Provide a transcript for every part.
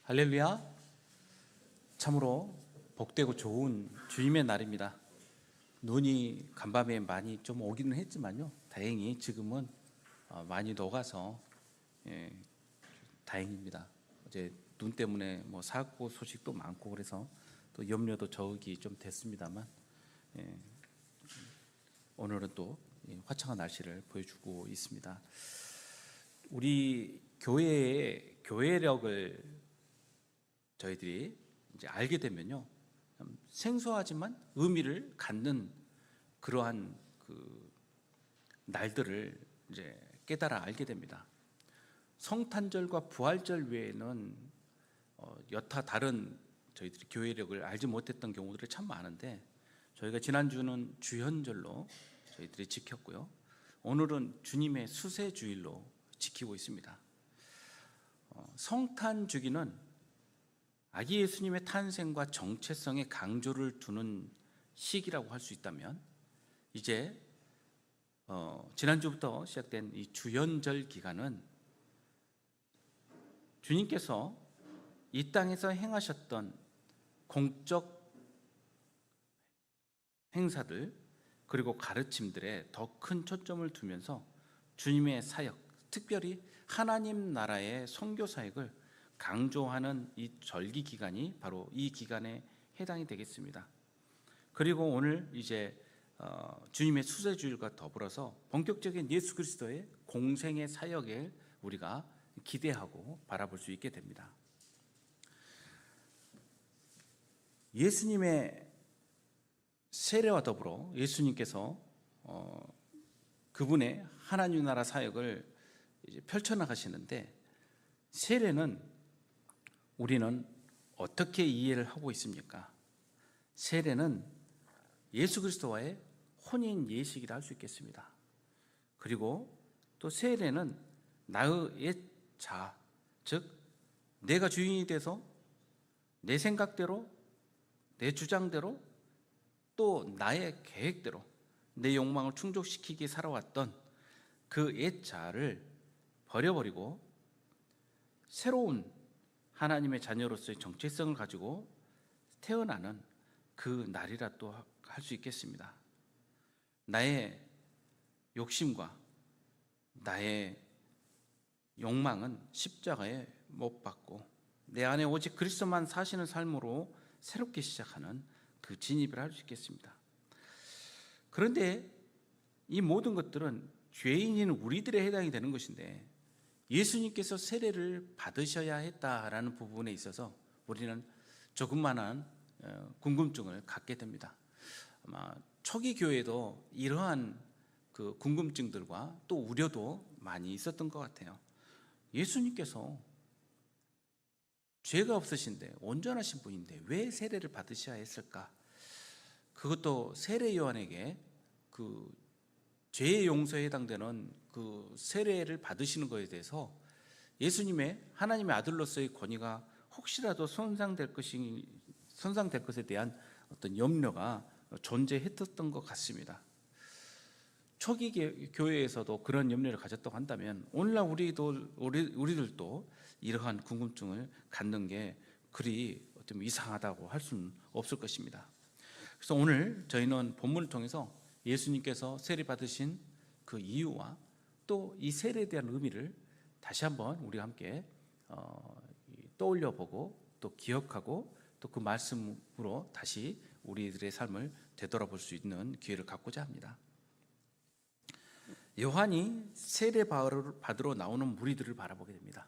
할렐루야. 참으로 복되고 좋은 주님의 날입니다. 눈이 간밤에 많이 좀 오기는 했지만요, 다행히 지금은 많이 녹아서 다행입니다. 어제 눈 때문에 사고 소식도 많고 그래서 또 염려도 적이 좀 됐습니다만, 오늘은 또 화창한 날씨를 보여주고 있습니다. 우리 교회의 교회력을 저희들이 이제 알게 되면요, 생소하지만 의미를 갖는 그러한 그 날들을 이제 깨달아 알게 됩니다. 성탄절과 부활절 외에는 여타 다른 저희들이 교회력을 알지 못했던 경우들이 참 많은데, 저희가 지난주는 주현절로 저희들이 지켰고요, 오늘은 주님의 수세주일로 지키고 있습니다. 성탄주기는 아기 예수님의 탄생과 정체성에 강조를 두는 시기라고 할 수 있다면, 이제 지난주부터 시작된 이 주현절 기간은 주님께서 이 땅에서 행하셨던 공적 행사들 그리고 가르침들에 더 큰 초점을 두면서 주님의 사역, 특별히 하나님 나라의 선교 사역을 강조하는 이 절기 기간이 바로 이 기간에 해당이 되겠습니다. 그리고 오늘 이제 주님의 수세주일과 더불어서 본격적인 예수 그리스도의 공생의 사역을 우리가 기대하고 바라볼 수 있게 됩니다. 예수님의 세례와 더불어 예수님께서 그분의 하나님 나라 사역을 이제 펼쳐나가시는데, 세례는 우리는 어떻게 이해를 하고 있습니까? 세례는 예수 그리스도와의 혼인 예식이라 할 수 있겠습니다. 그리고 또 세례는 나의 옛 자, 즉 내가 주인이 돼서 내 생각대로, 내 주장대로, 또 나의 계획대로 내 욕망을 충족시키기 살아왔던 그 옛 자를 버려버리고 새로운 하나님의 자녀로서의 정체성을 가지고 태어나는 그 날이라 또 할 수 있겠습니다. 나의 욕심과 나의 욕망은 십자가에 못 박고 내 안에 오직 그리스도만 사시는 삶으로 새롭게 시작하는 그 진입을 할 수 있겠습니다. 그런데 이 모든 것들은 죄인인 우리들에 해당이 되는 것인데, 예수님께서 세례를 받으셔야 했다라는 부분에 있어서 우리는 조금만한 궁금증을 갖게 됩니다. 아마 초기 교회도 이러한 그 궁금증들과 또 우려도 많이 있었던 것 같아요. 예수님께서 죄가 없으신데 온전하신 분인데 왜 세례를 받으셔야 했을까? 그것도 세례 요한에게 그 죄의 용서에 해당되는 그 세례를 받으시는 것에 대해서 예수님의 하나님의 아들로서의 권위가 혹시라도 손상될 것에 대한 어떤 염려가 존재했던 것 같습니다. 초기 교회에서도 그런 염려를 가졌다고 한다면, 오늘날 우리들도 이러한 궁금증을 갖는 게 그리 좀 이상하다고 할 수는 없을 것입니다. 그래서 오늘 저희는 본문을 통해서 예수님께서 세례 받으신 그 이유와 또 이 세례에 대한 의미를 다시 한번 우리가 함께 떠올려 보고 또 기억하고 또 그 말씀으로 다시 우리들의 삶을 되돌아볼 수 있는 기회를 갖고자 합니다. 요한이 세례 받으러 나오는 무리들을 바라보게 됩니다.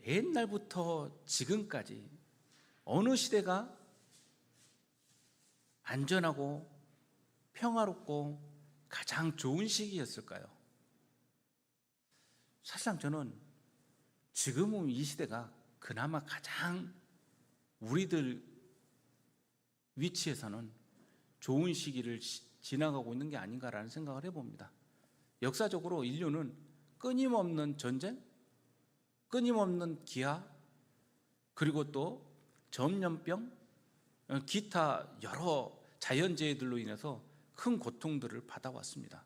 옛날부터 지금까지 어느 시대가 안전하고 평화롭고 가장 좋은 시기였을까요? 사실상 저는 지금은 이 시대가 그나마 가장 우리들 위치에서는 좋은 시기를 지나가고 있는 게 아닌가라는 생각을 해봅니다. 역사적으로 인류는 끊임없는 전쟁, 끊임없는 기아, 그리고 또 전염병, 기타 여러 자연재해들로 인해서 큰 고통들을 받아왔습니다.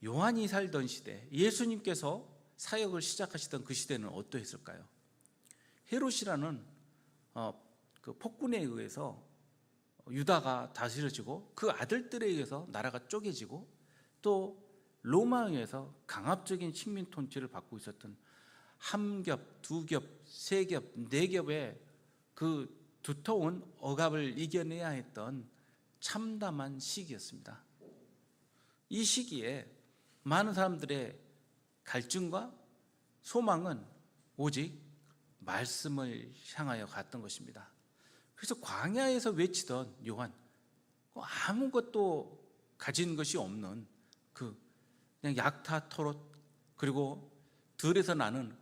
요한이 살던 시대, 예수님께서 사역을 시작하시던 그 시대는 어떠했을까요? 헤롯이라는 그 폭군에 의해서 유다가 다스려지고 그 아들들에 의해서 나라가 쪼개지고 또 로마에 의해서 강압적인 식민 통치를 받고 있었던 한 겹, 두 겹, 세 겹, 네 겹의 그 두터운 억압을 이겨내야 했던 참담한 시기였습니다. 이 시기에 많은 사람들의 갈증과 소망은 오직 말씀을 향하여 갔던 것입니다. 그래서 광야에서 외치던 요한, 아무것도 가진 것이 없는 그냥 약타 토롯, 그리고 들에서 나는,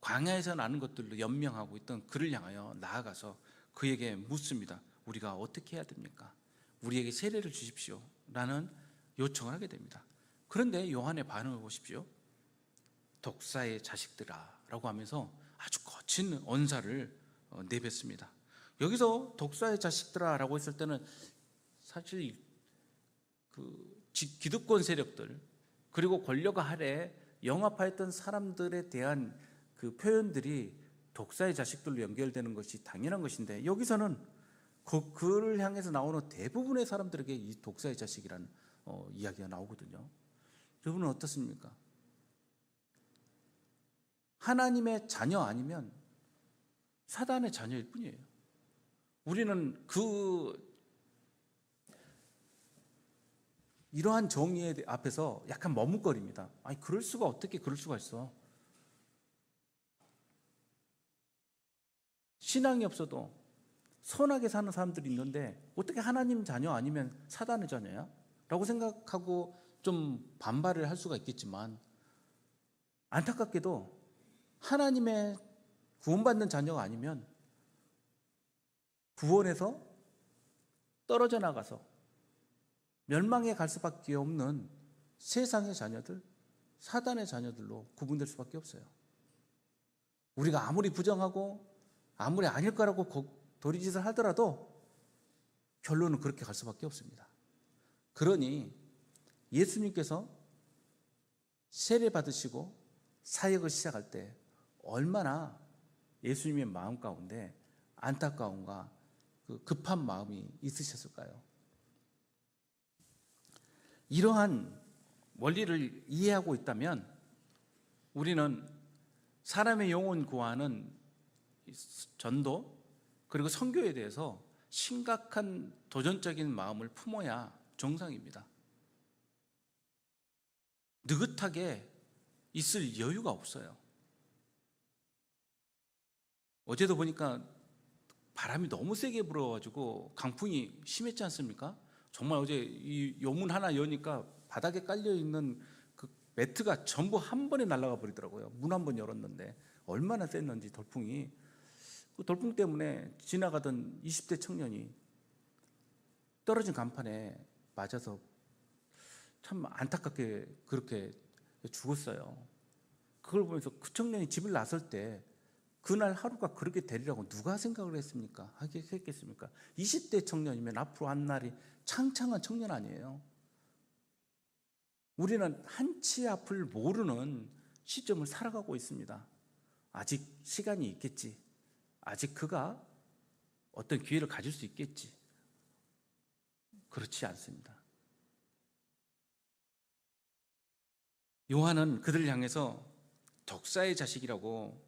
광야에서 나는 것들로 연명하고 있던 그를 향하여 나아가서 그에게 묻습니다. 우리가 어떻게 해야 됩니까? 우리에게 세례를 주십시오 라는 요청을 하게 됩니다. 그런데 요한의 반응을 보십시오. 독사의 자식들아 라고 하면서 아주 거친 언사를 내뱉습니다. 여기서 독사의 자식들아 라고 했을 때는 사실 그 기득권 세력들, 그리고 권력 아래 영합하였던 사람들에 대한 그 표현들이 독사의 자식들로 연결되는 것이 당연한 것인데, 여기서는 그를 향해서 나오는 대부분의 사람들에게 이 독사의 자식이라는 이야기가 나오거든요. 여러분은 어떻습니까? 하나님의 자녀 아니면 사단의 자녀일 뿐이에요. 우리는 이러한 정의 앞에서 약간 머뭇거립니다. 아니, 그럴 수가, 어떻게 그럴 수가 있어? 신앙이 없어도 선하게 사는 사람들이 있는데 어떻게 하나님 자녀 아니면 사단의 자녀야? 라고 생각하고 좀 반발을 할 수가 있겠지만, 안타깝게도 하나님의 구원받는 자녀가 아니면 구원에서 떨어져 나가서 멸망에 갈 수밖에 없는 세상의 자녀들, 사단의 자녀들로 구분될 수밖에 없어요. 우리가 아무리 부정하고 아무리 아닐 거라고 도리짓을 하더라도 결론은 그렇게 갈 수밖에 없습니다. 그러니 예수님께서 세례 받으시고 사역을 시작할 때 얼마나 예수님의 마음 가운데 안타까움과 그 급한 마음이 있으셨을까요? 이러한 원리를 이해하고 있다면 우리는 사람의 영혼 구하는 전도, 그리고 선교에 대해서 심각한 도전적인 마음을 품어야 정상입니다. 느긋하게 있을 여유가 없어요. 어제도 보니까 바람이 너무 세게 불어가지고 강풍이 심했지 않습니까? 정말 어제 이 요문 하나 여니까 바닥에 깔려있는 그 매트가 전부 한 번에 날아가 버리더라고요. 문 한 번 열었는데 얼마나 셌는지 돌풍이. 그 돌풍 때문에 지나가던 20대 청년이 떨어진 간판에 맞아서 참 안타깝게 그렇게 죽었어요. 그걸 보면서 그 청년이 집을 나설 때 그날 하루가 그렇게 되리라고 누가 생각을 했습니까? 했겠습니까? 20대 청년이면 앞으로 한 날이 창창한 청년 아니에요. 우리는 한치 앞을 모르는 시점을 살아가고 있습니다. 아직 시간이 있겠지. 아직 그가 어떤 기회를 가질 수 있겠지. 그렇지 않습니다. 요한은 그들을 향해서 독사의 자식이라고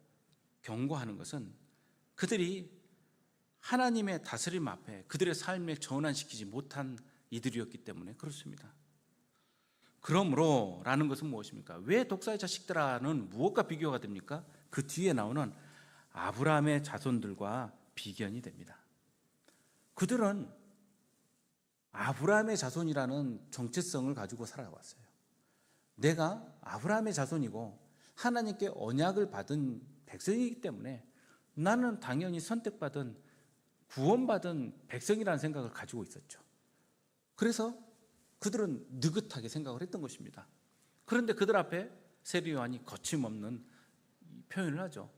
경고하는 것은 그들이 하나님의 다스림 앞에 그들의 삶을 전환시키지 못한 이들이었기 때문에 그렇습니다. 그러므로 라는 것은 무엇입니까? 왜 독사의 자식들아는 무엇과 비교가 됩니까? 그 뒤에 나오는 아브라함의 자손들과 비견이 됩니다. 그들은 아브라함의 자손이라는 정체성을 가지고 살아왔어요. 내가 아브라함의 자손이고 하나님께 언약을 받은 백성이기 때문에 나는 당연히 선택받은 구원받은 백성이라는 생각을 가지고 있었죠. 그래서 그들은 느긋하게 생각을 했던 것입니다. 그런데 그들 앞에 세례 요한이 거침없는 표현을 하죠.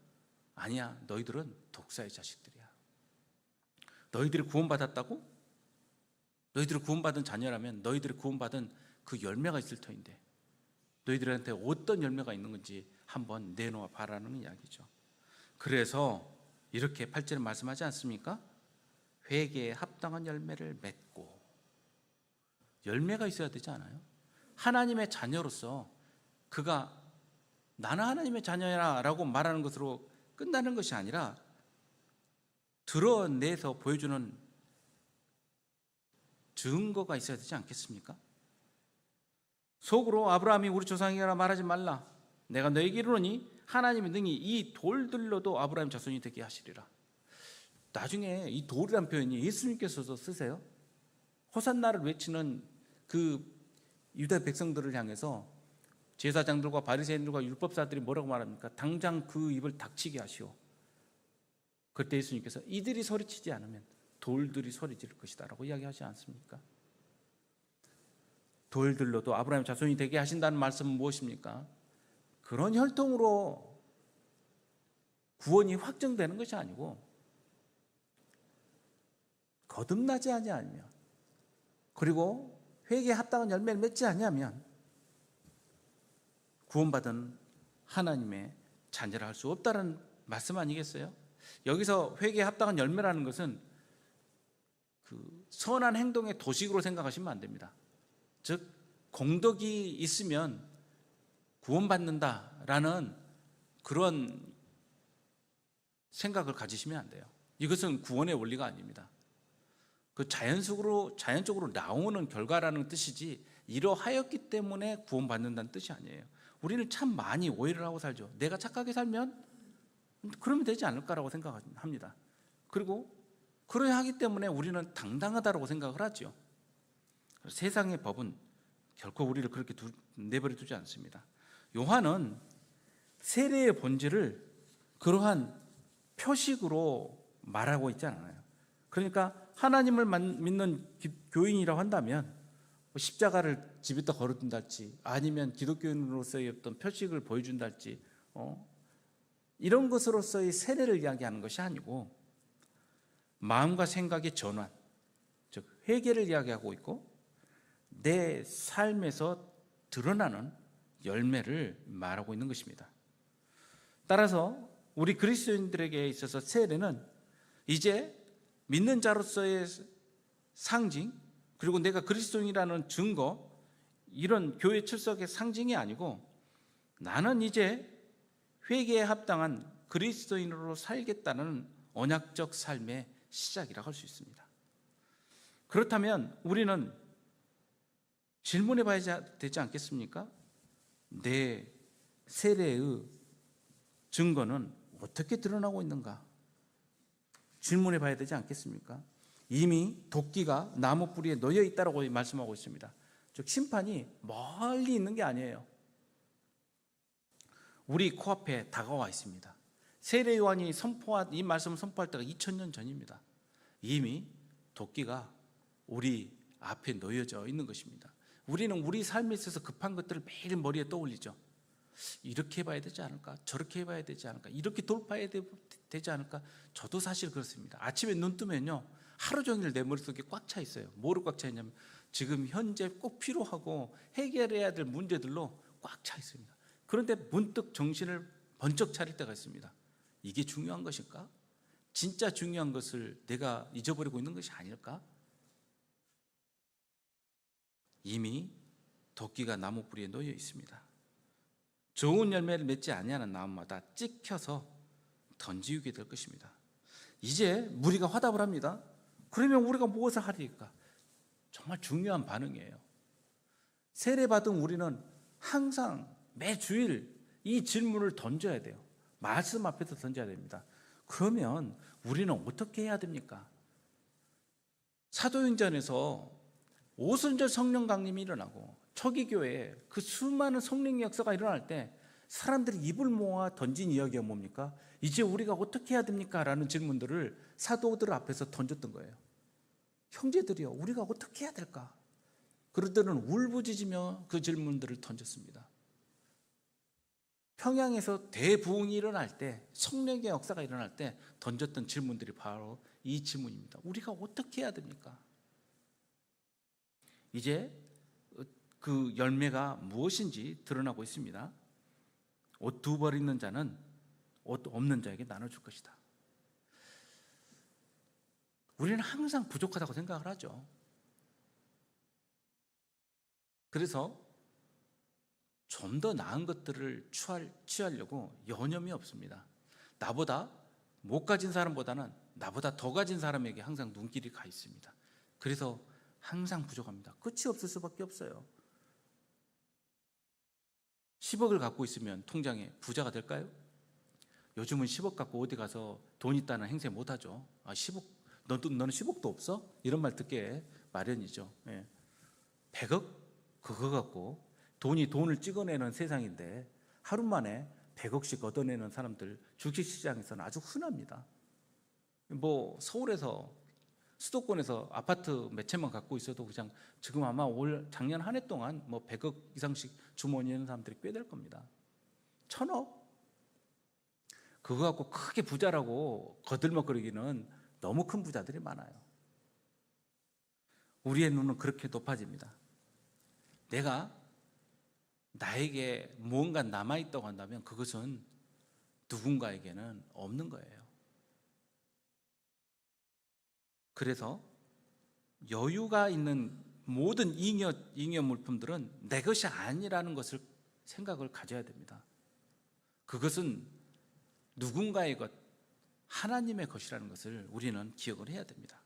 아니야, 너희들은 독사의 자식들이야. 너희들이 구원받았다고? 너희들이 구원받은 자녀라면 너희들이 구원받은 그 열매가 있을 터인데 너희들한테 어떤 열매가 있는 건지 한번 내놓아 봐라는 이야기죠. 그래서 이렇게 8절에 말씀하지 않습니까? 회개에 합당한 열매를 맺고. 열매가 있어야 되지 않아요? 하나님의 자녀로서 그가 나는 하나님의 자녀야 라고 말하는 것으로 끝나는 것이 아니라 드러내서 보여주는 증거가 있어야 되지 않겠습니까? 속으로 아브라함이 우리 조상이라 말하지 말라. 내가 너에게 이르노니 하나님이 능히 이 돌들로도 아브라함 자손이 되게 하시리라. 나중에 이 돌이란 표현이 예수님께서도 쓰세요. 호산나를 외치는 그 유다 백성들을 향해서 제사장들과 바리새인들과 율법사들이 뭐라고 말합니까? 당장 그 입을 닥치게 하시오. 그때 예수님께서 이들이 소리치지 않으면 돌들이 소리 지를 것이다 라고 이야기하지 않습니까? 돌들로도 아브라함 자손이 되게 하신다는 말씀은 무엇입니까? 그런 혈통으로 구원이 확정되는 것이 아니고 거듭나지 아니하면, 그리고 회개에 합당한 열매를 맺지 아니하면 구원받은 하나님의 자녀를 할 수 없다는 말씀 아니겠어요? 여기서 회개에 합당한 열매라는 것은 그 선한 행동의 도식으로 생각하시면 안 됩니다. 즉 공덕이 있으면 구원받는다라는 그런 생각을 가지시면 안 돼요. 이것은 구원의 원리가 아닙니다. 그 자연적으로 나오는 결과라는 뜻이지 이러하였기 때문에 구원받는다는 뜻이 아니에요. 우리는 참 많이 오해를 하고 살죠. 내가 착하게 살면 그러면 되지 않을까라고 생각합니다. 그리고 그러야 하기 때문에 우리는 당당하다고 생각을 하죠. 세상의 법은 결코 우리를 그렇게 내버려 두지 않습니다. 요한은 세례의 본질을 그러한 표식으로 말하고 있지 않아요. 그러니까 하나님을 믿는 교인이라고 한다면 십자가를 집에다 걸어둔달지 아니면 기독교인으로서의 어떤 표식을 보여준달지 이런 것으로서의 세례를 이야기하는 것이 아니고 마음과 생각의 전환, 즉 회개를 이야기하고 있고 내 삶에서 드러나는 열매를 말하고 있는 것입니다. 따라서 우리 그리스도인들에게 있어서 세례는 이제 믿는 자로서의 상징, 그리고 내가 그리스도인이라는 증거, 이런 교회 출석의 상징이 아니고 나는 이제 회개에 합당한 그리스도인으로 살겠다는 언약적 삶의 시작이라고 할 수 있습니다. 그렇다면 우리는 질문해 봐야 되지 않겠습니까? 내 세례의 증거는 어떻게 드러나고 있는가? 질문해 봐야 되지 않겠습니까? 이미 도끼가 나무 뿌리에 놓여 있다고 말씀하고 있습니다. 즉 심판이 멀리 있는 게 아니에요. 우리 코앞에 다가와 있습니다. 세례 요한이 이 말씀을 선포할 때가 2000년 전입니다. 이미 도끼가 우리 앞에 놓여져 있는 것입니다. 우리는 우리 삶에 있어서 급한 것들을 매일 머리에 떠올리죠. 이렇게 해봐야 되지 않을까? 저렇게 해봐야 되지 않을까? 이렇게 돌파해야 되지 않을까? 저도 사실 그렇습니다. 아침에 눈 뜨면요, 하루 종일 내 머릿속에 꽉 차 있어요. 뭐로 꽉 차 있냐면 지금 현재 꼭 필요하고 해결해야 될 문제들로 꽉 차 있습니다. 그런데 문득 정신을 번쩍 차릴 때가 있습니다. 이게 중요한 것일까? 진짜 중요한 것을 내가 잊어버리고 있는 것이 아닐까? 이미 도끼가 나무 뿌리에 놓여 있습니다. 좋은 열매를 맺지 아니하는 나무마다 찍혀서 던지게 될 것입니다. 이제 무리가 화답을 합니다. 그러면 우리가 무엇을 하리까? 정말 중요한 반응이에요. 세례받은 우리는 항상 매주일 이 질문을 던져야 돼요. 말씀 앞에서 던져야 됩니다. 그러면 우리는 어떻게 해야 됩니까? 사도행전에서 오순절 성령 강림이 일어나고 초기 교회에 그 수많은 성령의 역사가 일어날 때 사람들이 입을 모아 던진 이야기가 뭡니까? 이제 우리가 어떻게 해야 됩니까? 라는 질문들을 사도들 앞에서 던졌던 거예요. 형제들이요, 우리가 어떻게 해야 될까? 그들은 울부짖으며 그 질문들을 던졌습니다. 평양에서 대부흥이 일어날 때, 성령의 역사가 일어날 때 던졌던 질문들이 바로 이 질문입니다. 우리가 어떻게 해야 됩니까? 이제 그 열매가 무엇인지 드러나고 있습니다. 옷 두 벌 있는 자는 옷 없는 자에게 나눠줄 것이다. 우리는 항상 부족하다고 생각을 하죠. 그래서 좀 더 나은 것들을 취하려고 여념이 없습니다. 나보다 못 가진 사람보다는 나보다 더 가진 사람에게 항상 눈길이 가 있습니다. 그래서 항상 부족합니다. 끝이 없을 수밖에 없어요. 10억을 갖고 있으면 통장에 부자가 될까요? 요즘은 10억 갖고 어디 가서 돈 있다는 행세 못하죠. 10억, 너는 10억도 없어? 이런 말 듣게 마련이죠. 100억? 그거 갖고 돈을 찍어내는 세상인데 하루 만에 100억씩 얻어내는 사람들 주식시장에서는 아주 흔합니다. 뭐 서울에서 수도권에서 아파트 몇 채만 갖고 있어도 그냥 지금 아마 작년 한 해 동안 뭐 100억 이상씩 주머니에 있는 사람들이 꽤 될 겁니다. 1000억? 그거 갖고 크게 부자라고 거들먹거리기는 너무 큰 부자들이 많아요. 우리의 눈은 그렇게 높아집니다. 나에게 무언가 남아있다고 한다면 그것은 누군가에게는 없는 거예요. 그래서 여유가 있는 모든 잉여 물품들은 내 것이 아니라는 것을 생각을 가져야 됩니다. 그것은 누군가의 것, 하나님의 것이라는 것을 우리는 기억을 해야 됩니다.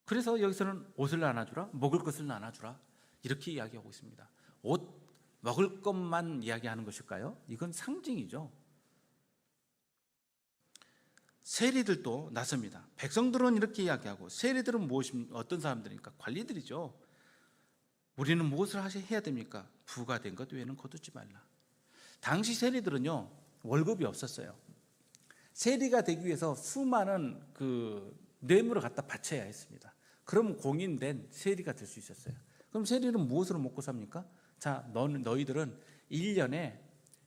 그래서 여기서는 옷을 나눠주라, 먹을 것을 나눠주라 이렇게 이야기하고 있습니다. 옷, 먹을 것만 이야기하는 것일까요? 이건 상징이죠. 세리들도 나섭니다. 백성들은 이렇게 이야기하고, 세리들은 어떤 사람들입니까? 관리들이죠. 우리는 무엇을 해야 됩니까? 부가 된 것 외에는 거두지 말라. 당시 세리들은요, 월급이 없었어요. 세리가 되기 위해서 수많은 뇌물을 갖다 바쳐야 했습니다. 그러면 공인된 세리가 될 수 있었어요. 그럼 세리는 무엇으로 먹고 삽니까? 자, 너희들은 1년에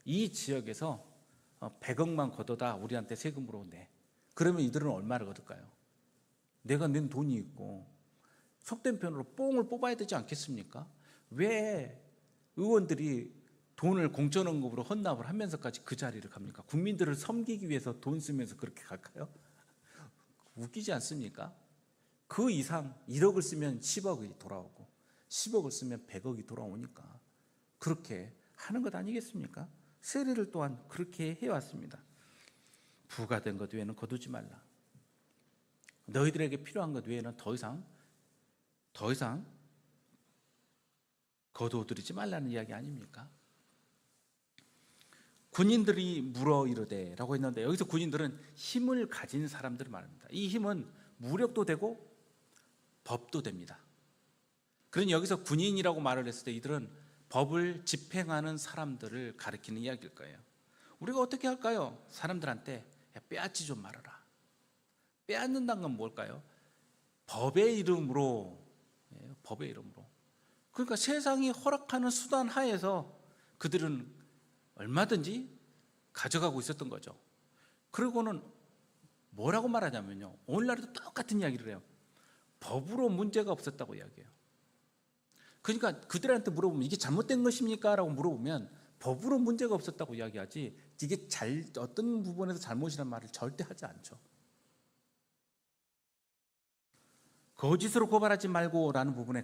이 지역에서 100억만 걷어다 우리한테 세금으로 내. 그러면 이들은 얼마를 얻을까요? 내가 낸 돈이 있고 속된 편으로 뽕을 뽑아야 되지 않겠습니까? 왜 의원들이 돈을 공천원금으로 헌납을 하면서까지 그 자리를 갑니까? 국민들을 섬기기 위해서 돈 쓰면서 그렇게 갈까요? 웃기지 않습니까? 그 이상 1억을 쓰면 10억이 돌아오고 10억을 쓰면 100억이 돌아오니까 그렇게 하는 것 아니겠습니까? 세리를 또한 그렇게 해왔습니다. 부가 된 것 외에는 거두지 말라. 너희들에게 필요한 것 외에는 더 이상 거두어들이지 말라는 이야기 아닙니까? 군인들이 물어 이르되 라고 했는데, 여기서 군인들은 힘을 가진 사람들을 말합니다. 이 힘은 무력도 되고 법도 됩니다. 그러니 여기서 군인이라고 말을 했을 때 이들은 법을 집행하는 사람들을 가리키는 이야기일 거예요. 우리가 어떻게 할까요? 사람들한테 빼앗지 좀 말아라. 빼앗는다는 건 뭘까요? 법의 이름으로. 법의 이름으로. 그러니까 세상이 허락하는 수단 하에서 그들은 얼마든지 가져가고 있었던 거죠. 그리고는 뭐라고 말하냐면요, 오늘날에도 똑같은 이야기를 해요. 법으로 문제가 없었다고 이야기해요. 그러니까 그들한테 물어보면 이게 잘못된 것입니까? 라고 물어보면 법으로 문제가 없었다고 이야기하지, 이게 어떤 부분에서 잘못이란 말을 절대 하지 않죠. 거짓으로 고발하지 말고 라는 부분에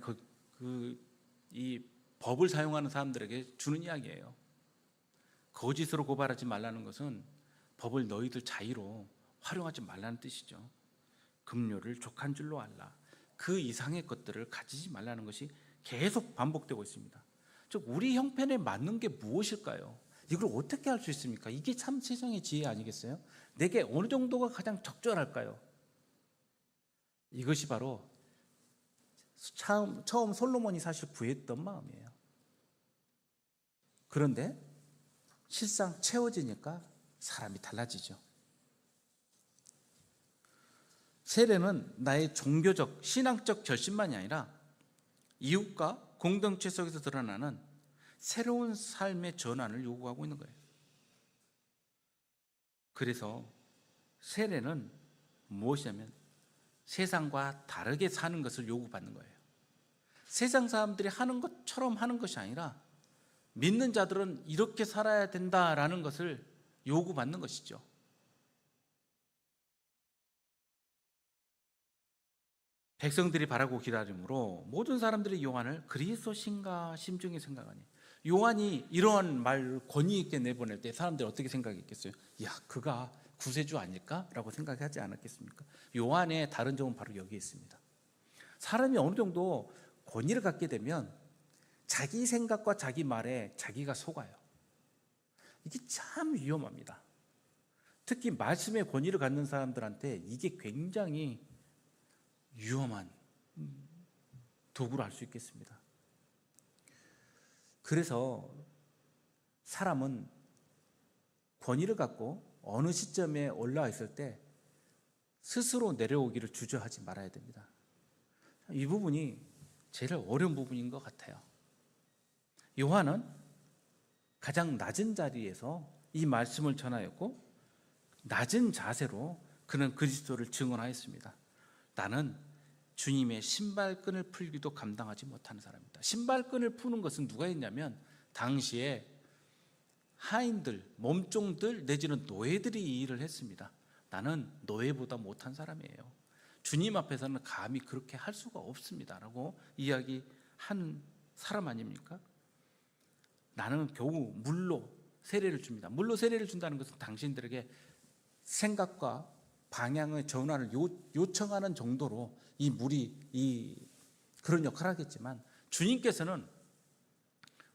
이 법을 사용하는 사람들에게 주는 이야기예요. 거짓으로 고발하지 말라는 것은 법을 너희들 자의로 활용하지 말라는 뜻이죠. 급료를 족한 줄로 알라. 그 이상의 것들을 가지지 말라는 것이 계속 반복되고 있습니다. 즉 우리 형편에 맞는 게 무엇일까요? 이걸 어떻게 할 수 있습니까? 이게 참 세상의 지혜 아니겠어요? 내게 어느 정도가 가장 적절할까요? 이것이 바로 처음 솔로몬이 사실 구했던 마음이에요. 그런데 실상 채워지니까 사람이 달라지죠. 세례는 나의 종교적, 신앙적 결심만이 아니라 이웃과 공동체 속에서 드러나는 새로운 삶의 전환을 요구하고 있는 거예요. 그래서 세례는 무엇이냐면 세상과 다르게 사는 것을 요구받는 거예요. 세상 사람들이 하는 것처럼 하는 것이 아니라 믿는 자들은 이렇게 살아야 된다라는 것을 요구받는 것이죠. 백성들이 바라고 기다림으로 모든 사람들이 요한을 그리스도신가 심중에 생각하니, 요한이 이러한 말 권위 있게 내보낼 때 사람들이 어떻게 생각했겠어요? 야, 그가 구세주 아닐까라고 생각하지 않았겠습니까? 요한의 다른 점은 바로 여기에 있습니다. 사람이 어느 정도 권위를 갖게 되면 자기 생각과 자기 말에 자기가 속아요. 이게 참 위험합니다. 특히 말씀의 권위를 갖는 사람들한테 이게 굉장히 위험한 도구로 할 수 있겠습니다. 그래서 사람은 권위를 갖고 어느 시점에 올라와 있을 때 스스로 내려오기를 주저하지 말아야 됩니다. 이 부분이 제일 어려운 부분인 것 같아요. 요한은 가장 낮은 자리에서 이 말씀을 전하였고, 낮은 자세로 그는 그리스도를 증언하였습니다. 나는 주님의 신발끈을 풀기도 감당하지 못하는 사람입니다. 신발끈을 푸는 것은 누가 했냐면 당시에 하인들, 몸종들 내지는 노예들이 이 일을 했습니다. 나는 노예보다 못한 사람이에요. 주님 앞에서는 감히 그렇게 할 수가 없습니다 라고 이야기한 사람 아닙니까? 나는 겨우 물로 세례를 줍니다. 물로 세례를 준다는 것은 당신들에게 생각과 방향의 전환을 요청하는 정도로 이 물이 그런 역할을 하겠지만, 주님께서는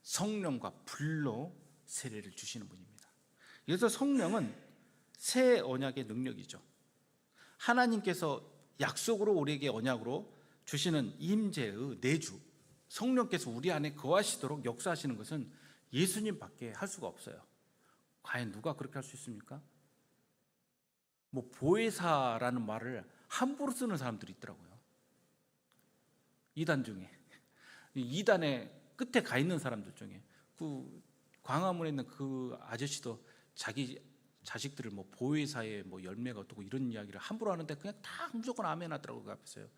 성령과 불로 세례를 주시는 분입니다. 그래서 성령은 새 언약의 능력이죠. 하나님께서 약속으로 우리에게 언약으로 주시는 임재의 내주, 성령께서 우리 안에 거하시도록 역사하시는 것은 예수님밖에 할 수가 없어요. 과연 누가 그렇게 할 수 있습니까? 뭐 보혜사라는 말을 함부로 쓰는 사람들이 있더라고요. 이단 중에, 이단의 끝에 가 있는 사람들 중에 그 광화문에 있는 그 아저씨도 자기 자식들을 뭐 보혜사의 뭐 열매가 어떻고 이런 이야기를 함부로 하는데 그냥 다 무조건 아멘 하더라고요. 그 앞에서요.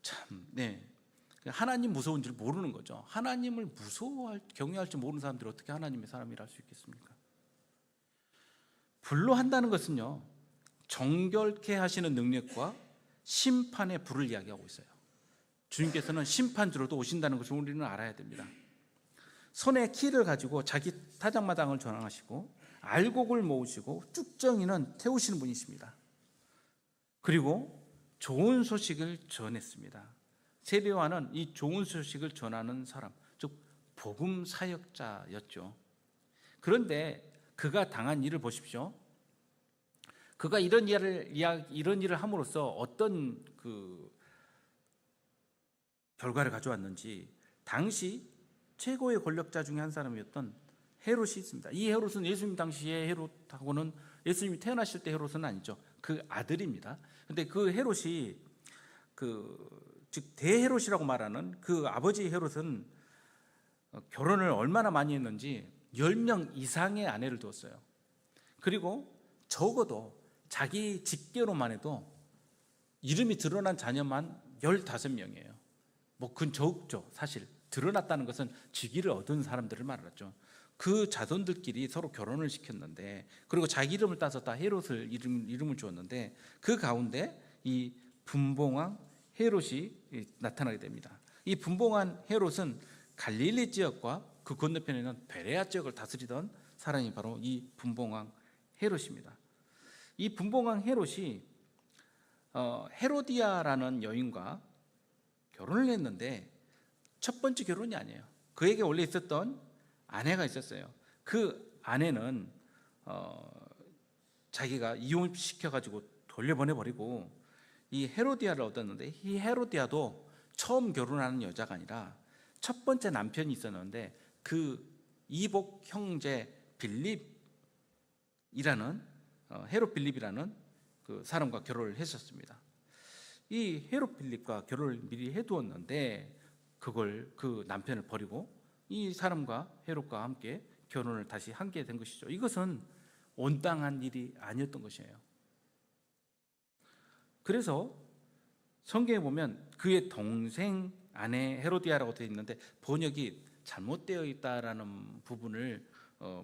참, 네. 하나님 무서운 줄 모르는 거죠. 하나님을 경외할 줄 모르는 사람들이 어떻게 하나님의 사람이라 할 수 있겠습니까? 불로 한다는 것은요, 정결케 하시는 능력과 심판의 불을 이야기하고 있어요. 주님께서는 심판주로도 오신다는 것을 우리는 알아야 됩니다. 손에 키를 가지고 자기 타작마당을 전환하시고 알곡을 모으시고 쭉정이는 태우시는 분이십니다. 그리고 좋은 소식을 전했습니다. 세례 요한은 이 좋은 소식을 전하는 사람, 즉 복음 사역자였죠. 그런데 그가 당한 일을 보십시오. 그가 이런 일을 함으로써 어떤 결과를 가져왔는지, 당시 최고의 권력자 중에 한 사람이었던 헤롯이 있습니다. 이 헤롯은 예수님 당시의 헤롯하고는, 예수님이 태어나실 때 헤롯은 아니죠. 그 아들입니다. 그런데 그 헤롯이 즉 대헤롯이라고 말하는 그 아버지 헤롯은 결혼을 얼마나 많이 했는지 10명 이상의 아내를 두었어요. 그리고 적어도 자기 직계로만 해도 이름이 드러난 자녀만 15명이에요. 뭐 그건 적죠. 사실 드러났다는 것은 직위를 얻은 사람들을 말하죠. 그 자손들끼리 서로 결혼을 시켰는데, 그리고 자기 이름을 따서 다 헤롯을 이름을 주었는데, 그 가운데 이 분봉왕 헤롯이 나타나게 됩니다. 이 분봉한 헤롯은 갈릴리 지역과 그 건너편에는 베레아 지역을 다스리던 사람이 바로 이 분봉왕 헤롯입니다. 이 분봉왕 헤롯이 헤로디아라는 여인과 결혼을 했는데 첫 번째 결혼이 아니에요. 그에게 원래 있었던 아내가 있었어요. 그 아내는 자기가 이혼시켜가지고 돌려보내버리고 이 헤로디아를 얻었는데, 이 헤로디아도 처음 결혼하는 여자가 아니라 첫 번째 남편이 있었는데 그 이복 형제 빌립이라는 헤롯 빌립이라는 그 사람과 결혼을 했었습니다. 이 헤롯 빌립과 결혼을 미리 해두었는데 그걸 그 남편을 버리고 이 사람과 헤롯과 함께 결혼을 다시 하게 된 것이죠. 이것은 온당한 일이 아니었던 것이에요. 그래서 성경에 보면 그의 동생 아내 헤로디아라고 되어 있는데 번역이 잘못되어 있다라는 부분을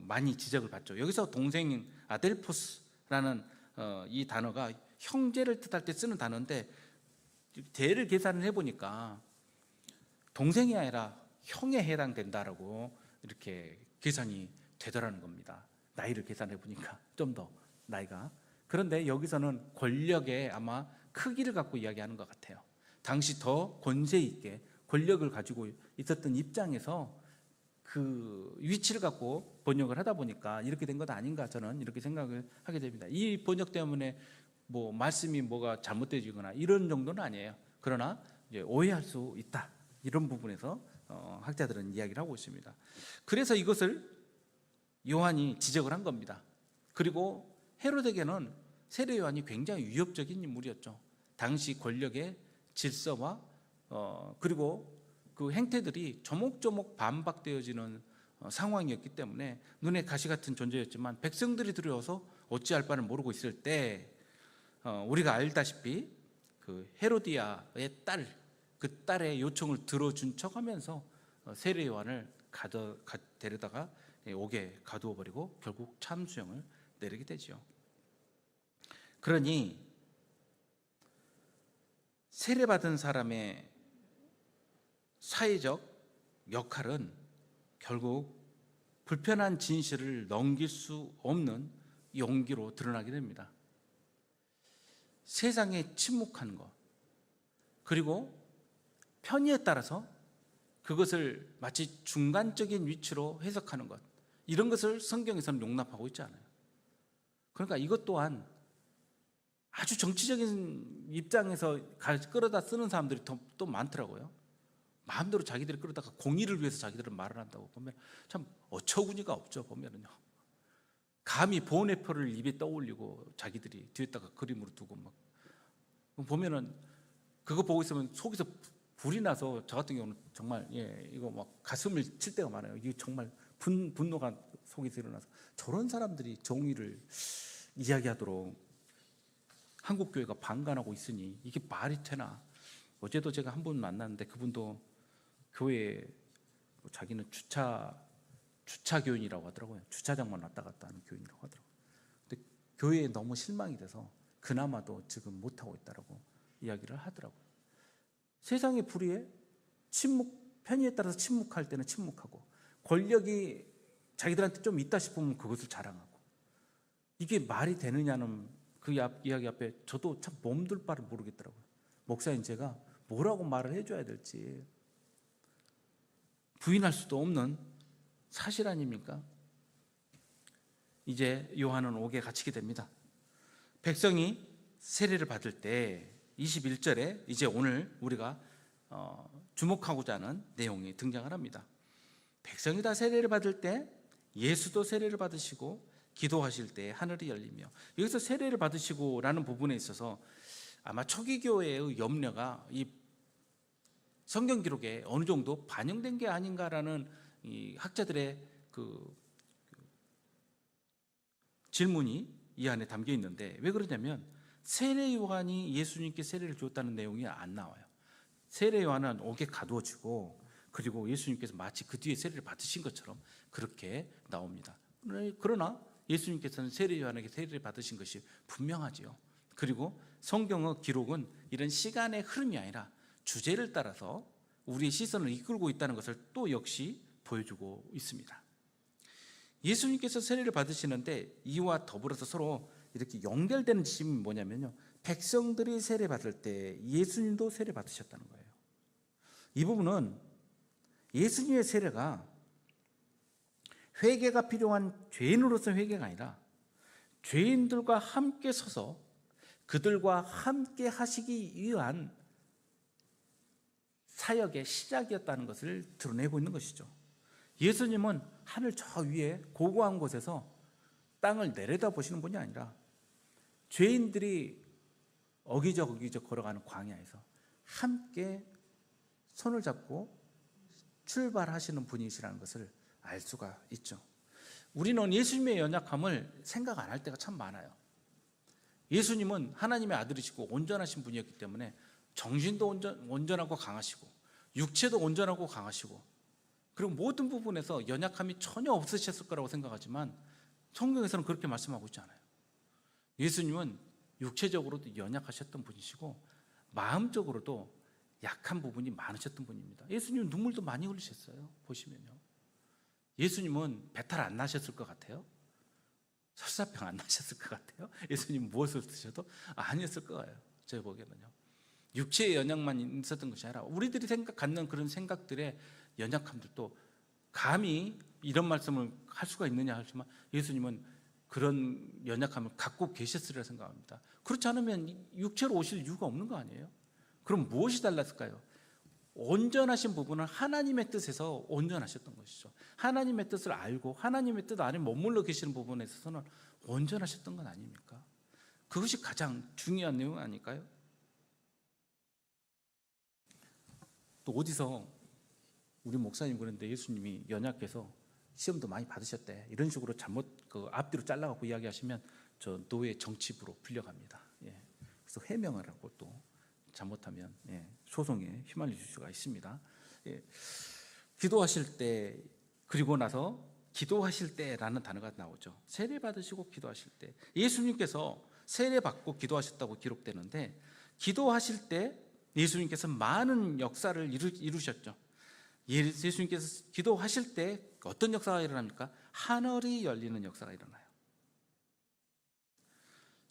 많이 지적을 받죠. 여기서 동생 아델포스라는 이 단어가 형제를 뜻할 때 쓰는 단어인데 대를 계산을 해보니까 동생이 아니라 형에 해당된다라고 이렇게 계산이 되더라는 겁니다. 나이를 계산해 보니까 좀 더 나이가. 그런데 여기서는 권력의 아마 크기를 갖고 이야기하는 것 같아요. 당시 더 권세 있게 권력을 가지고 있었던 입장에서 그 위치를 갖고 번역을 하다 보니까 이렇게 된 것 아닌가, 저는 이렇게 생각을 하게 됩니다. 이 번역 때문에 뭐 말씀이 뭐가 잘못되지거나 이런 정도는 아니에요. 그러나 이제 오해할 수 있다, 이런 부분에서 학자들은 이야기를 하고 있습니다. 그래서 이것을 요한이 지적을 한 겁니다. 그리고 헤로데게는 세례 요한이 굉장히 위협적인 인물이었죠. 당시 권력의 질서와 그리고 그 행태들이 조목조목 반박되어지는 상황이었기 때문에 눈에 가시 같은 존재였지만 백성들이 두려워서 어찌할 바를 모르고 있을 때 우리가 알다시피 그 헤로디아의 딸, 그 딸의 요청을 들어준 척하면서 세례 요한을 데려다가 옥에 가두어 버리고 결국 참수형을 내리게 되죠. 그러니 세례받은 사람의 사회적 역할은 결국 불편한 진실을 넘길 수 없는 용기로 드러나게 됩니다. 세상에 침묵하는 것, 그리고 편의에 따라서 그것을 마치 중간적인 위치로 해석하는 것, 이런 것을 성경에서는 용납하고 있지 않아요. 그러니까 이것 또한 아주 정치적인 입장에서 끌어다 쓰는 사람들이 또 많더라고요. 마음대로 자기들이 끌어다가 공의를 위해서 자기들은 말을 한다고 보면 참 어처구니가 없죠. 보면은요, 감히 보온의표를 입에 떠올리고 자기들이 뒤에다가 그림으로 두고 막 보면은 그거 보고 있으면 속에서 불이 나서 저 같은 경우는 정말 이거 막 가슴을 칠 때가 많아요. 이게 정말 분노가 속에서 일어나서 저런 사람들이 정의를 이야기하도록 한국 교회가 방관하고 있으니 이게 말이 되나? 어제도 제가 한 분 만났는데 그분도 교회에 자기는 주차 교인이라고 하더라고요. 주차장만 왔다 갔다 하는 교인이라고 하더라고요. 근데 교회에 너무 실망이 돼서 그나마도 지금 못 하고 있다라고 이야기를 하더라고요. 세상의 불의에 편의에 따라서 침묵할 때는 침묵하고, 권력이 자기들한테 좀 있다 싶으면 그것을 자랑하고, 이게 말이 되느냐는 그 이야기 앞에 저도 참 몸둘 바를 모르겠더라고요. 목사인 제가 뭐라고 말을 해줘야 될지 부인할 수도 없는 사실 아닙니까? 이제 요한은 옥에 갇히게 됩니다. 백성이 세례를 받을 때 21절에 이제 오늘 우리가 주목하고자 하는 내용이 등장을 합니다. 백성이 다 세례를 받을 때 예수도 세례를 받으시고 기도하실 때 하늘이 열리며, 여기서 세례를 받으시고 라는 부분에 있어서 아마 초기 교회의 염려가 이 성경 기록에 어느 정도 반영된 게 아닌가라는 이 학자들의 그 질문이 이 안에 담겨 있는데, 왜 그러냐면 세례 요한이 예수님께 세례를 주었다는 내용이 안 나와요. 세례 요한은 옥에 가두어지고 그리고 예수님께서 마치 그 뒤에 세례를 받으신 것처럼 그렇게 나옵니다. 그러나 예수님께서는 세례 요한에게 세례를 받으신 것이 분명하지요. 그리고 성경의 기록은 이런 시간의 흐름이 아니라 주제를 따라서 우리의 시선을 이끌고 있다는 것을 또 역시 보여주고 있습니다. 예수님께서 세례를 받으시는데 이와 더불어서 서로 이렇게 연결되는 지점이 뭐냐면요, 백성들이 세례 받을 때 예수님도 세례 받으셨다는 거예요. 이 부분은 예수님의 세례가 회개가 필요한 죄인으로서 회개가 아니라 죄인들과 함께 서서 그들과 함께 하시기 위한 사역의 시작이었다는 것을 드러내고 있는 것이죠. 예수님은 하늘 저 위에 고고한 곳에서 땅을 내려다보시는 분이 아니라 죄인들이 어기적 걸어가는 광야에서 함께 손을 잡고 출발하시는 분이시라는 것을 알 수가 있죠. 우리는 예수님의 연약함을 생각 안 할 때가 참 많아요. 예수님은 하나님의 아들이시고 온전하신 분이었기 때문에 정신도 온전하고 강하시고 육체도 온전하고 강하시고, 그리고 모든 부분에서 연약함이 전혀 없으셨을 거라고 생각하지만 성경에서는 그렇게 말씀하고 있지 않아요. 예수님은 육체적으로도 연약하셨던 분이시고 마음적으로도 약한 부분이 많으셨던 분입니다. 예수님 눈물도 많이 흘리셨어요. 보시면요. 예수님은 배탈 안 나셨을 것 같아요. 설사병 안 나셨을 것 같아요. 예수님 무엇을 드셔도 아니었을 거예요. 제가 보기에는요. 육체의 연약만 있었던 것이 아니라 우리들이 갖는 그런 생각들의 연약함들도 감히 이런 말씀을 할 수가 있느냐 하지만 예수님은 그런 연약함을 갖고 계셨으리라 생각합니다. 그렇지 않으면 육체로 오실 이유가 없는 거 아니에요? 그럼 무엇이 달랐을까요? 온전하신 부분은 하나님의 뜻에서 온전하셨던 것이죠. 하나님의 뜻을 알고 하나님의 뜻 안에 머물러 계시는 부분에 있어서는 온전하셨던 건 아닙니까? 그것이 가장 중요한 내용 아닐까요? 또 어디서 우리 목사님 그런데 예수님이 연약해서 시험도 많이 받으셨대 이런 식으로 잘못 앞뒤로 잘라갖고 이야기하시면 저 노예 정치부로 불려갑니다. 예. 그래서 해명을 하고 또 잘못하면 소송에 휘말릴 수가 있습니다. 예. 기도하실 때 그리고 나서 기도하실 때라는 단어가 나오죠. 세례 받으시고 기도하실 때 예수님께서 세례 받고 기도하셨다고 기록되는데 기도하실 때 예수님께서 많은 역사를 이루셨죠. 예수님께서 기도하실 때 어떤 역사가 일어납니까? 하늘이 열리는 역사가 일어나요.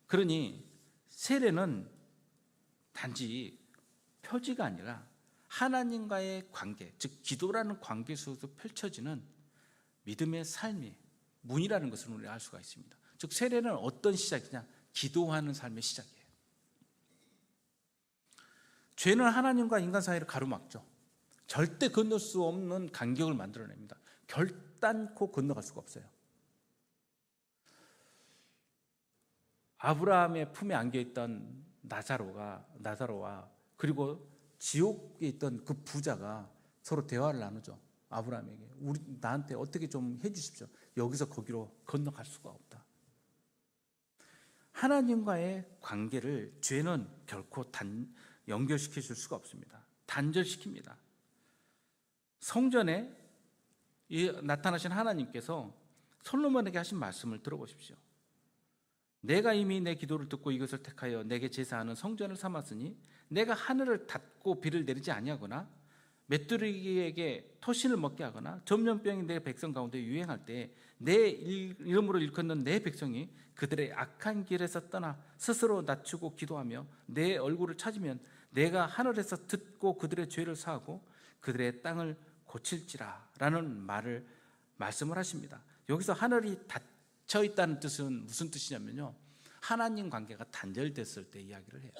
그러니 세례는 단지 표지가 아니라 하나님과의 관계, 즉 기도라는 관계 속에서 펼쳐지는 믿음의 삶의 문이라는 것을 우리가 알 수가 있습니다. 즉 세례는 어떤 시작이냐? 기도하는 삶의 시작이에요. 죄는 하나님과 인간 사이를 가로막죠. 절대 건널 수 없는 간격을 만들어냅니다. 결단코 건너갈 수가 없어요. 아브라함의 품에 안겨있던 나사로와 그리고 지옥에 있던 그 부자가 서로 대화를 나누죠. 아브라함에게 나한테 어떻게 좀 해주십시오. 여기서 거기로 건너갈 수가 없다. 하나님과의 관계를 죄는 결코 연결시켜 줄 수가 없습니다. 단절시킵니다. 성전에 나타나신 하나님께서 솔로몬에게 하신 말씀을 들어보십시오. 내가 이미 내 기도를 듣고 이것을 택하여 내게 제사하는 성전을 삼았으니 내가 하늘을 닫고 비를 내리지 아니하거나 메뚜기에게 토신을 먹게 하거나 전염병이 내 백성 가운데 유행할 때 내 이름으로 일컫는 내 백성이 그들의 악한 길에서 떠나 스스로 낮추고 기도하며 내 얼굴을 찾으면 내가 하늘에서 듣고 그들의 죄를 사하고 그들의 땅을 고칠지라 라는 말씀을 하십니다. 여기서 하늘이 닫혀 있다는 뜻은 무슨 뜻이냐면요, 하나님 관계가 단절됐을 때 이야기를 해요.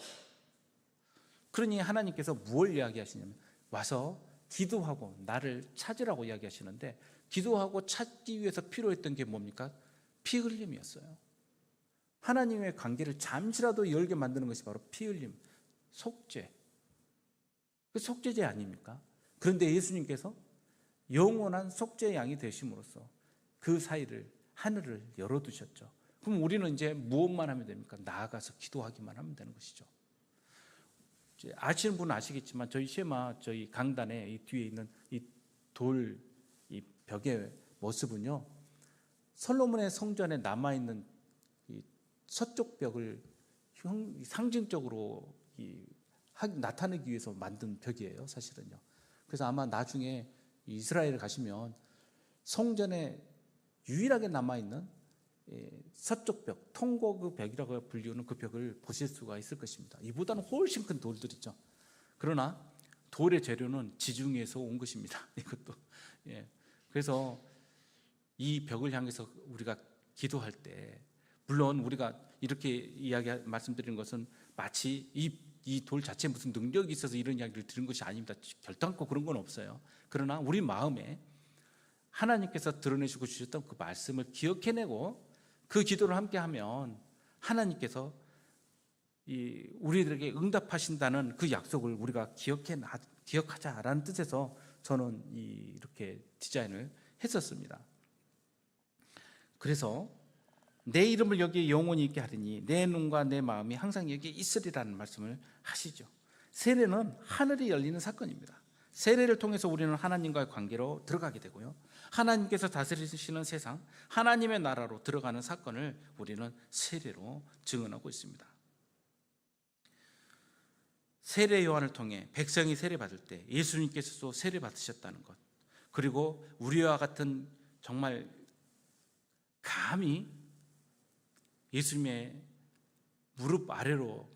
그러니 하나님께서 무엇을 이야기하시냐면 와서 기도하고 나를 찾으라고 이야기하시는데, 기도하고 찾기 위해서 필요했던 게 뭡니까? 피 흘림이었어요. 하나님의 관계를 잠시라도 열게 만드는 것이 바로 피 흘림, 속죄. 그 속죄제 아닙니까? 그런데 예수님께서 영원한 속죄의 양이 되심으로써 그 사이를, 하늘을 열어두셨죠. 그럼 우리는 이제 무엇만 하면 됩니까? 나아가서 기도하기만 하면 되는 것이죠. 아시는 분은 아시겠지만 저희 쉐마 저희 강단에 이 뒤에 있는 이 돌 이 벽의 모습은요, 솔로몬의 성전에 남아 있는 이 서쪽 벽을 상징적으로 나타내기 위해서 만든 벽이에요, 사실은요. 그래서 아마 나중에 이스라엘에 가시면 성전에 유일하게 남아 있는 서쪽 벽, 통곡 벽이라고 불리우는 그 벽을 보실 수가 있을 것입니다. 이보다는 훨씬 큰 돌들이죠. 그러나 돌의 재료는 지중해에서 온 것입니다. 이것도. 그래서 이 벽을 향해서 우리가 기도할 때, 물론 우리가 이렇게 말씀드리는 것은 마치 이 돌 자체에 무슨 능력이 있어서 이런 이야기를 들은 것이 아닙니다. 결단코 그런 건 없어요. 그러나 우리 마음에 하나님께서 드러내시고 주셨던 그 말씀을 기억해내고 그 기도를 함께 하면 하나님께서 우리들에게 응답하신다는 그 약속을 우리가 기억하자라는 뜻에서 저는 이렇게 디자인을 했었습니다. 그래서 내 이름을 여기에 영원히 있게 하리니 내 눈과 내 마음이 항상 여기에 있으리라는 말씀을 하시죠. 세례는 하늘이 열리는 사건입니다. 세례를 통해서 우리는 하나님과의 관계로 들어가게 되고요, 하나님께서 다스리시는 세상, 하나님의 나라로 들어가는 사건을 우리는 세례로 증언하고 있습니다. 세례 요한을 통해 백성이 세례 받을 때 예수님께서도 세례 받으셨다는 것, 그리고 우리와 같은 정말 감히 예수님의 무릎 아래로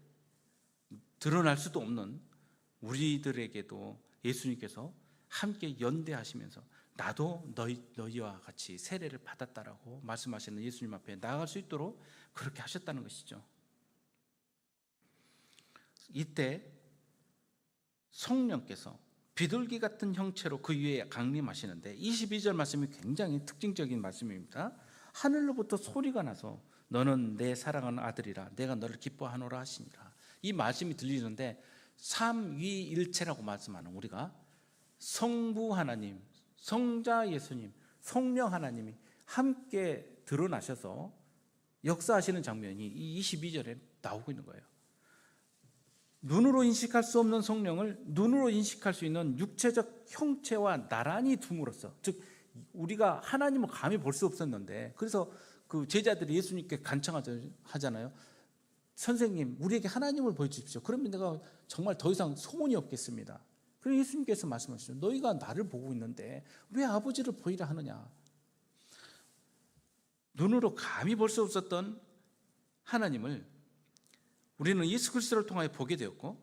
드러날 수도 없는 우리들에게도 예수님께서 함께 연대하시면서 나도 너희와 같이 세례를 받았다라고 말씀하시는 예수님 앞에 나아갈 수 있도록 그렇게 하셨다는 것이죠. 이때 성령께서 비둘기 같은 형체로 그 위에 강림하시는데 22절 말씀이 굉장히 특징적인 말씀입니다. 하늘로부터 소리가 나서 너는 내 사랑하는 아들이라 내가 너를 기뻐하노라 하시니라. 이 말씀이 들리는데 삼위일체라고 말씀하는 우리가 성부 하나님, 성자 예수님, 성령 하나님이 함께 드러나셔서 역사하시는 장면이 이 22절에 나오고 있는 거예요. 눈으로 인식할 수 없는 성령을 눈으로 인식할 수 있는 육체적 형체와 나란히 둠으로써, 즉 우리가 하나님을 감히 볼 수 없었는데, 그래서 그 제자들이 예수님께 간청하잖아요. 선생님, 우리에게 하나님을 보여주십시오. 그러면 내가 정말 더 이상 소원이 없겠습니다. 그래서 예수님께서 말씀하시죠. 너희가 나를 보고 있는데 왜 아버지를 보이라 하느냐. 눈으로 감히 볼 수 없었던 하나님을 우리는 예수 그리스도를 통하여 보게 되었고,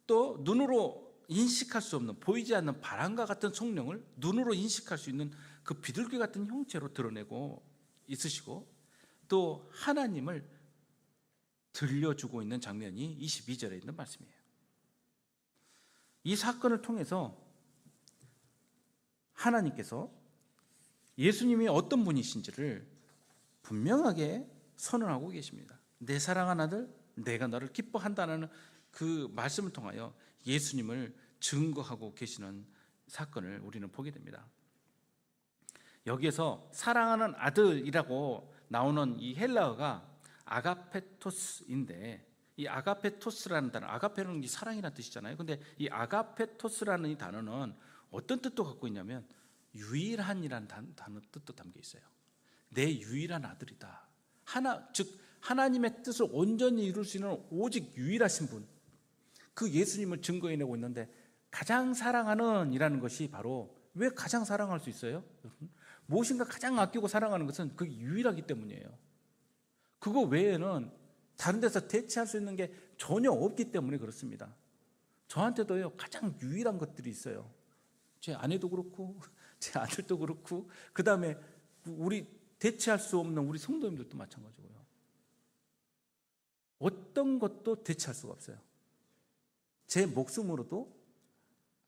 또 눈으로 인식할 수 없는, 보이지 않는 바람과 같은 성령을 눈으로 인식할 수 있는 그 비둘기 같은 형체로 드러내고 있으시고, 또 하나님을 들려주고 있는 장면이 22절에 있는 말씀이에요. 이 사건을 통해서 하나님께서 예수님이 어떤 분이신지를 분명하게 선언하고 계십니다. 내 사랑하는 아들, 내가 너를 기뻐한다는 그 말씀을 통하여 예수님을 증거하고 계시는 사건을 우리는 보게 됩니다. 여기에서 사랑하는 아들이라고 나오는 이 헬라어가 아가페토스인데, 이 아가페토스라는 단어, 아가페는 이 사랑이라는 뜻이잖아요. 근데 이 아가페토스라는 이 단어는 어떤 뜻도 갖고 있냐면 유일한이라는 단어 뜻도 담겨 있어요. 내 유일한 아들이다. 즉 하나님의 뜻을 온전히 이룰 수 있는 오직 유일하신 분, 그 예수님을 증거해내고 있는데, 가장 사랑하는 이라는 것이 바로, 왜 가장 사랑할 수 있어요? 무엇인가 가장 아끼고 사랑하는 것은 그게 유일하기 때문이에요. 그거 외에는 다른 데서 대체할 수 있는 게 전혀 없기 때문에 그렇습니다. 저한테도요, 가장 유일한 것들이 있어요. 제 아내도 그렇고 제 아들도 그렇고, 그 다음에 우리 대체할 수 없는 우리 성도님들도 마찬가지고요. 어떤 것도 대체할 수가 없어요. 제 목숨으로도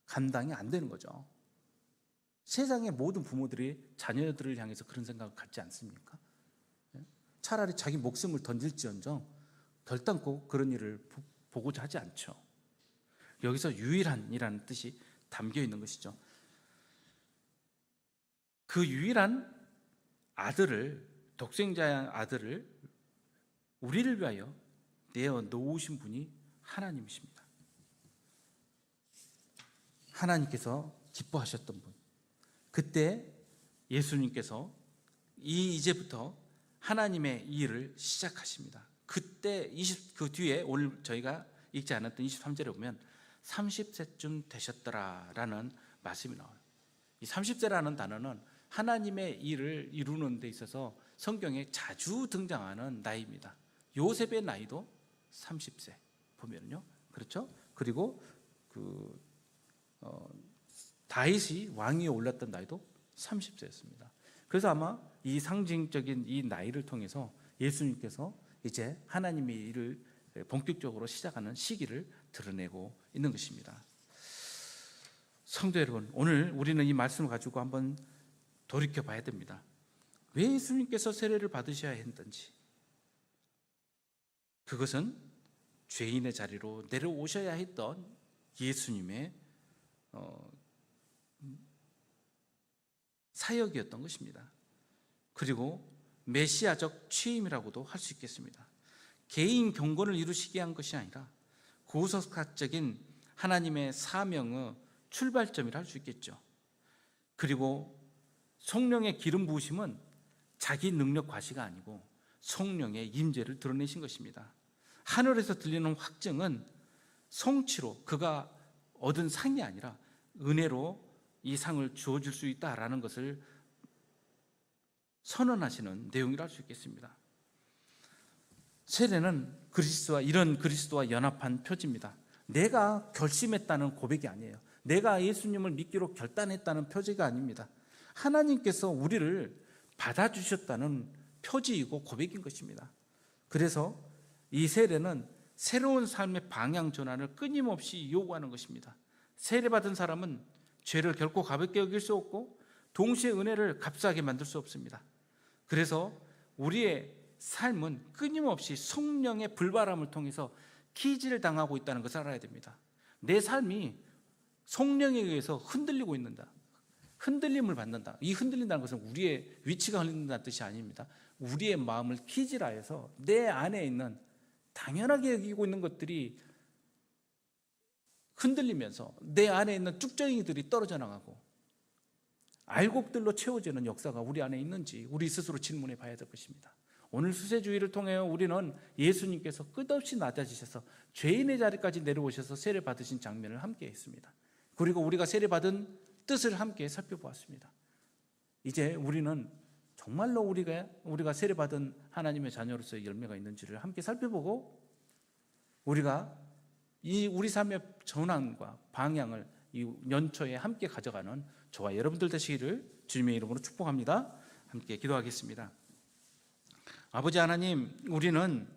감당이 안 되는 거죠. 세상의 모든 부모들이 자녀들을 향해서 그런 생각을 갖지 않습니까? 차라리 자기 목숨을 던질지언정 결단코 그런 일을 보고자 하지 않죠. 여기서 유일한이라는 뜻이 담겨 있는 것이죠. 그 유일한 아들을, 독생자의 아들을 우리를 위하여 내어 놓으신 분이 하나님이십니다. 하나님께서 기뻐하셨던 분, 그때 예수님께서 이제부터 하나님의 일을 시작하십니다. 그때 그 뒤에 오늘 저희가 읽지 않았던 23절에 보면 30세쯤 되셨더라라는 말씀이 나와요. 이 30세라는 단어는 하나님의 일을 이루는 데 있어서 성경에 자주 등장하는 나이입니다. 요셉의 나이도 30세 보면요, 그렇죠? 그리고 다윗이 왕위에 올랐던 나이도 30세였습니다. 그래서 아마 이 상징적인 이 나이를 통해서 예수님께서 이제 하나님의 일을 본격적으로 시작하는 시기를 드러내고 있는 것입니다. 성도 여러분, 오늘 우리는 이 말씀을 가지고 한번 돌이켜 봐야 됩니다. 왜 예수님께서 세례를 받으셔야 했는지, 그것은 죄인의 자리로 내려오셔야 했던 예수님의 사역이었던 것입니다. 그리고 메시아적 취임이라고도 할 수 있겠습니다. 개인 경건을 이루시게 한 것이 아니라 구속사적인 하나님의 사명의 출발점이라 할 수 있겠죠. 그리고 성령의 기름 부으심은 자기 능력 과시가 아니고 성령의 임재를 드러내신 것입니다. 하늘에서 들리는 확증은 성취로 그가 얻은 상이 아니라 은혜로 이 상을 주어줄 수 있다라는 것을 선언하시는 내용이라 할 수 있겠습니다. 세례는 이런 그리스도와 연합한 표지입니다. 내가 결심했다는 고백이 아니에요. 내가 예수님을 믿기로 결단했다는 표지가 아닙니다. 하나님께서 우리를 받아주셨다는 표지이고 고백인 것입니다. 그래서 이 세례는 새로운 삶의 방향 전환을 끊임없이 요구하는 것입니다. 세례받은 사람은 죄를 결코 가볍게 여길 수 없고 동시에 은혜를 값싸게 만들 수 없습니다. 그래서 우리의 삶은 끊임없이 성령의 불바람을 통해서 기질을 당하고 있다는 것을 알아야 됩니다. 내 삶이 성령에 의해서 흔들리고 있는다. 흔들림을 받는다. 이 흔들린다는 것은 우리의 위치가 흔들린다는 뜻이 아닙니다. 우리의 마음을 기질하여서 내 안에 있는 당연하게 여기고 있는 것들이 흔들리면서 내 안에 있는 쭉정이들이 떨어져 나가고 알곡들로 채워지는 역사가 우리 안에 있는지 우리 스스로 질문해 봐야 될 것입니다. 오늘 수세주의를 통해 우리는 예수님께서 끝없이 낮아지셔서 죄인의 자리까지 내려오셔서 세례 받으신 장면을 함께 했습니다. 그리고 우리가 세례 받은 뜻을 함께 살펴보았습니다. 이제 우리는 정말로 우리가 세례 받은 하나님의 자녀로서의 열매가 있는지를 함께 살펴보고 우리가 우리 삶의 전환과 방향을 이 연초에 함께 가져가는 저와 여러분들 되시기를 주님의 이름으로 축복합니다. 함께 기도하겠습니다. 아버지 하나님, 우리는